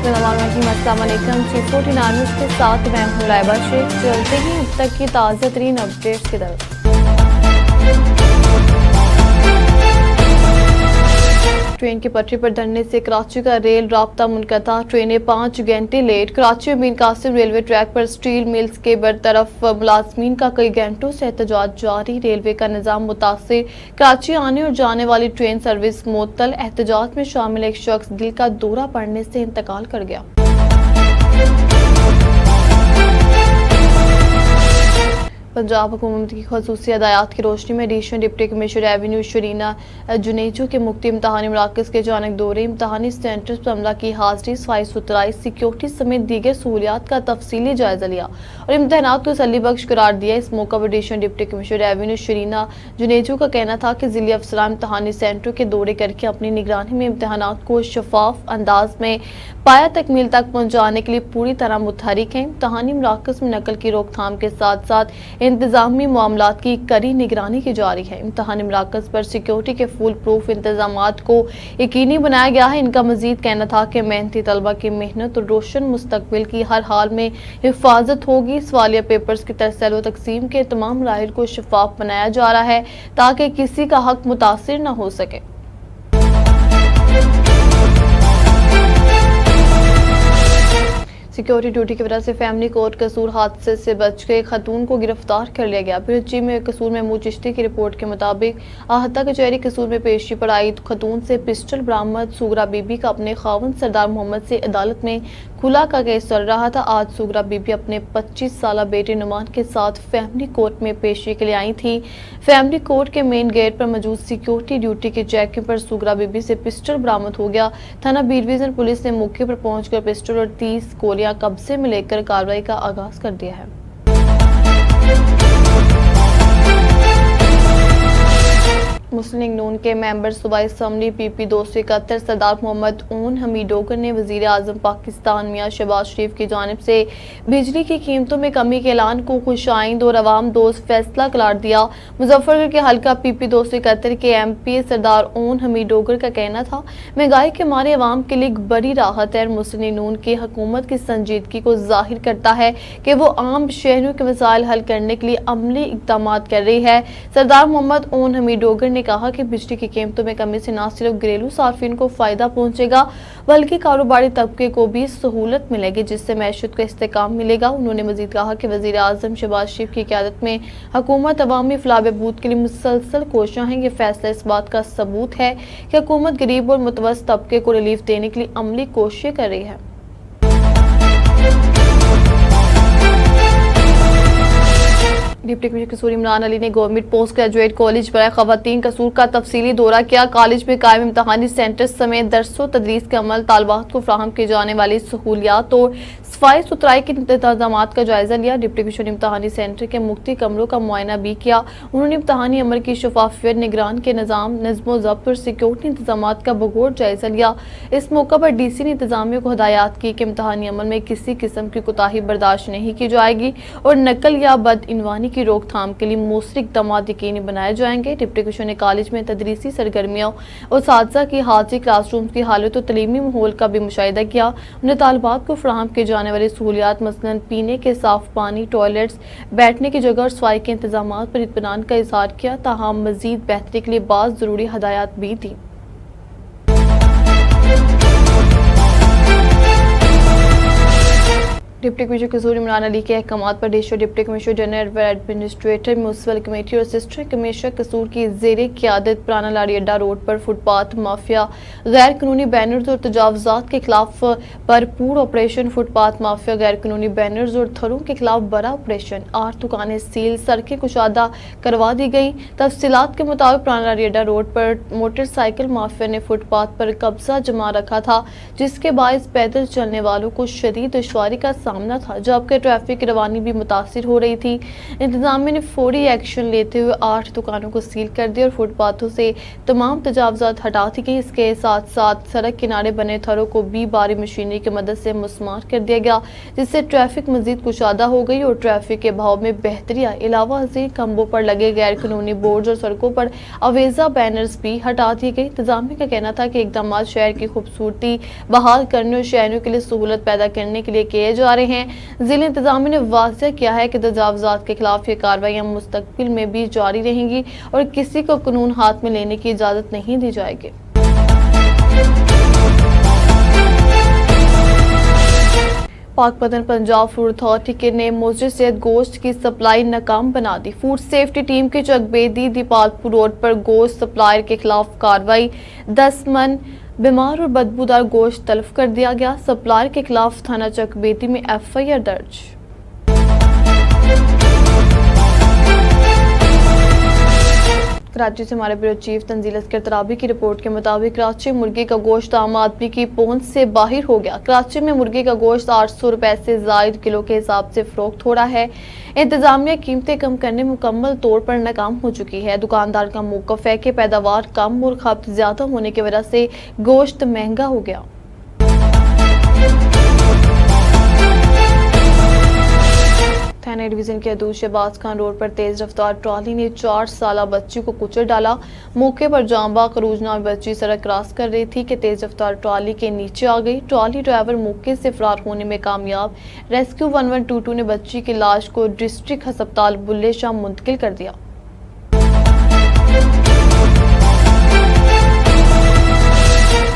अस्सलामुअलैकुम। चीफ 49 के साथ मैं हूं लाइबा शेख। चलते हैं अब तक की ताज़ा तरीन अपडेट्स की तरफ। ट्रेन की पटरी पर धरने से कराची का रेल राब्ता मुनक़ता। ट्रेनें 5 घंटे late. Karachi Mir Qasim railway track पर स्टील मिल्स के बरतरफ मुलाजमीन का कई घंटों से एहतजाज जारी। रेलवे का निज़ाम मुतासिर। कराची आने और जाने वाली ट्रेन सर्विस मुअत्तल। एहतजाज में शामिल एक शख्स दिल का दौरा पड़ने से इंतकाल कर गया। पंजाब हुकूमत की खसूसी हदायत की रोशनी में additional deputy commissioner revenue Sharina Junejo के मुफ्ती इम्तहानी मराकज़ के अचानक दौरे। इम्तहानी सेंटर्स पर अमला की हाजिरी, सफाई सुथराई, सिक्योरिटी समेत दीगर सहूलियात का तफसीली जायजा लिया और इम्तहानात को तसल्ली बख्श करार दिया। इस मौका पर additional deputy commissioner revenue Sharina Junejo का कहना था कि जिले अफसरान इम्तहानी सेंटरों के दौरे करके अपनी निगरानी में इम्तहानात को शफाफ अंदाज में पाया तकमील तक पहुँचाने के लिए पूरी तरह मुतहरिक है। इम्तहानी मराकज़ में नकल की रोकथाम के साथ साथ इंतजामी मामलात की कड़ी निगरानी की जा रही है। इम्तहानी मराकज़ पर सिक्योरिटी के फुल प्रूफ इंतजामात को यकीनी बनाया गया है। इनका मजीद कहना था कि मेहनती तलबा की मेहनत और रोशन मुस्तकबिल की हर हाल में हिफाजत होगी। सवालिया पेपर्स की तरसेल व तकसीम के तमाम मराहिल को शफाफ बनाया जा रहा है ताकि किसी का हक मुतासिर न हो सके। सिक्योरिटी ड्यूटी की वजह से फैमिली कोर्ट कसूर हादसे से बच गए खातून को गिरफ्तार कर लिया गया। पीएचई में कसूर महमूद चिश्ती की रिपोर्ट के मुताबिक आहता कचहरी कसूर में पेशी पर आई खातून से पिस्टल बरामद। सुगरा बीबी का अपने खावन सरदार मोहम्मद से अदालत में खुला का केस चल रहा था। आज सुगरा बीबी अपने 25 साल बेटे नुमान के साथ फैमिली कोर्ट में पेशी के लिए आई थी। फैमिली कोर्ट के मेन गेट पर मौजूद सिक्योरिटी ड्यूटी की चेकिंग पर सुगरा बीबी से पिस्टल बरामद हो गया। थाना बीरविजन पुलिस ने मौके पर पहुंचकर पिस्टल और 30 गोलियां कब्जे में लेकर कार्रवाई का आगाज कर दिया है। मुस्लिम लीग नून के मेंबर सूबाई असम्बली PP 271 सरदार मोहम्मद ऊन हमीद डोगर ने वजीर आजम पाकिस्तान मियां शहबाज शरीफ की जानिब से बिजली की कीमतों में कमी के ऐलान को खुशाइंद और अवाम दोस्त फैसला करार दिया। मुजफ्फरगढ़ के हल्का PP 271 के MP सरदार ऊन हमीद डोगर का कहना था, महंगाई के मारे अवाम के लिए एक बड़ी राहत है। मुस्लिम लीग नून की हुकूमत की संजीदगी को जाहिर करता है कि वो आम शहरियों के मसाइल हल करने के लिए अमली इक़दाम कर रही है। सरदार मोहम्मद ऊन हमीद डोगर ने कहा कि बिजली की कीमतों में कमी से न सिर्फ घरेलू सार्फिन को फायदा पहुंचेगा बल्कि कारोबारी तबके को भी सहूलत मिलेगी, जिससे मैशत को इस्तेकाम मिलेगा। उन्होंने मजीद कहा कि वजीर आजम शहबाज शरीफ की क़यादत में हुकूमत अवामी फलाह बहबूद के लिए मुसलसल कोशिश है। ये फैसला इस बात का सबूत है कि हुकूमत गरीब और मुतवस्सित तबके को रिलीफ देने के लिए अमली कोशिश कर रही है। डिप्टी कमिश्नर कसूर इमरान अली ने गवर्नमेंट पोस्ट ग्रेजुएट कॉलेज बराए खवातीन कसूर का तफसीली दौरा किया। कॉलेज में कायम इम्तहानी सेंटर समेत दरसो तदरीस के अमल तालबात को फ्राहम की जाने वाली सहूलियात और सफाई सुथराई के इंतजाम का जायजा लिया। डिप्टी कमिश्नर ने इम्तहानी सेंटर के मुख्तलिफ कमरों का मुआयना भी किया। उन्होंने इम्तहानी अमल की शफाफियत, निगरान के निज़ाम, नज़्म ज़ब्त और सिक्योरिटी इंतजाम का बगौर जायजा लिया। इस मौका पर DC ने इंतजामिया को हिदायत की कि इम्तहानी अमल में किसी किस्म की कोताही बर्दाश्त नहीं की जाएगी और नकल या बदइनवानी की रोकथाम के लिए मौसरी इक़दाम यकीनी बनाए जाएंगे। डिप्टी कमिश्नर ने कॉलेज में तदरीसी सरगर्मियों और साथी की हाजिरी, क्लासरूम की हालत और तलीमी माहौल का भी मुशाहिदा किया। उन्हें तालिबात को फराहम की जाने वाली सहूलियात मसलन पीने के साफ पानी, टॉयलेट्स, बैठने की जगह और सफाई के इंतजाम पर इत्मीनान का इज़हार किया। ताहम मजीद बेहतरी के लिए बाज़ ज़रूरी हदायत भी दी। डिप्टी कमिश्नर कसूर इमरान अली के अहकामात पर additional deputy commissioner general administrator municipal committee और असिस्टेंट कमिश्नर कसूर की ज़ेरे क़यादत पुराना लाड़ी अड्डा रोड पर फुटपाथ माफिया, गैर कानूनी बैनर्स और तजावुज़ात के खिलाफ भरपूर ऑपरेशन। फुटपाथ माफिया, गैर कानूनी बैनर्स और थरों के खिलाफ बड़ा ऑपरेशन। 8 दुकानें सील, सड़कें कुशादा करवा दी गई। तफसीलात के मुताबिक पुराना लाड़ी अड्डा रोड पर मोटरसाइकिल माफिया ने फुटपाथ पर कब्जा जमा रखा था, जिसके बायस पैदल चलने वालों को शदीद दुश्वारी का सामना था, जबकि ट्रैफिक की रवानी भी मुतासिर हो रही थी। इंतजामिया ने फौरी एक्शन लेते हुए 8 दुकानों को सील कर दिया और फुटपाथों से तमाम तजावजात हटा दी गई। इसके साथ साथ सड़क किनारे बने थरों को भी भारी मशीनरी की मदद से मुस्मार कर दिया गया, जिससे ट्रैफिक मजीद कुशादा हो गई और ट्रैफिक के बहाव में बेहतरी आई। अलावा अजीम खंभों पर लगे गैर कानूनी बोर्ड और सड़कों पर अवेजा बैनर्स भी हटा दिए गए। इंतजामिया का कहना था कि इकदाम शहर की खूबसूरती बहाल करने और शहरों के लिए सहूलत पैदा करने के लिए किए जा रहे हैं। जिला इंतजामिया ने वाज़ेह किया है कि तजावजात के खिलाफ ये कार्रवाइयां मुस्तकबिल में भी जारी रहेंगी और किसी को कानून हाथ में लेने की इजाजत नहीं दी जाएगी। पाकपतन पंजाब फूड अथॉरिटी ने मोजर सेहत गोश्त की सप्लाई नाकाम बना दी। फूड सेफ्टी टीम की चकबेदी दीपालपुर रोड पर गोश्त सप्लायर के खिलाफ कार्रवाई। 10 मन बीमार और बदबूदार गोश्त तलब कर दिया गया। सप्लायर के खिलाफ थाना चकबेदी में FIR दर्ज। कराची से हमारे ब्यूरो चीफ तंजील अस्कर तराबी की रिपोर्ट के मुताबिक कराची में मुर्गे का गोश्त आम आदमी की पहुंच से बाहर हो गया। कराची में मुर्गे का गोश्त 800 रुपए से जायद किलो के हिसाब से फरोख्त हो रहा है। इंतजामिया कीमतें कम करने में मुकम्मल तौर पर नाकाम हो चुकी है। दुकानदार का मौक़िफ़ है कि पैदावार कम और खपत ज्यादा होने की वजह से गोश्त महंगा हो गया। थाना डिवीजन के हदूद शहबाज खान रोड पर तेज रफ्तार ट्रॉली ने 4 साला बच्ची को कुचल डाला। मौके पर जांबा करूज नामी बच्ची सड़क क्रॉस कर रही थी कि तेज रफ्तार ट्रॉली के नीचे आ गई। ट्रॉली ड्राइवर मौके से फरार होने में कामयाब। रेस्क्यू 1122 ने बच्ची की लाश को डिस्ट्रिक्ट अस्पताल बुल्ले शाह मुंतकिल कर दिया।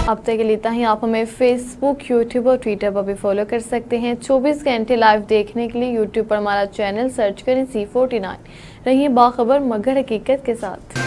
अब तक के लिए इतना ही। आप हमें फेसबुक, यूट्यूब और ट्विटर पर भी फॉलो कर सकते हैं। 24 घंटे लाइव देखने के लिए यूट्यूब पर हमारा चैनल सर्च करें C49। रहिए बाखबर मगर हकीकत के साथ।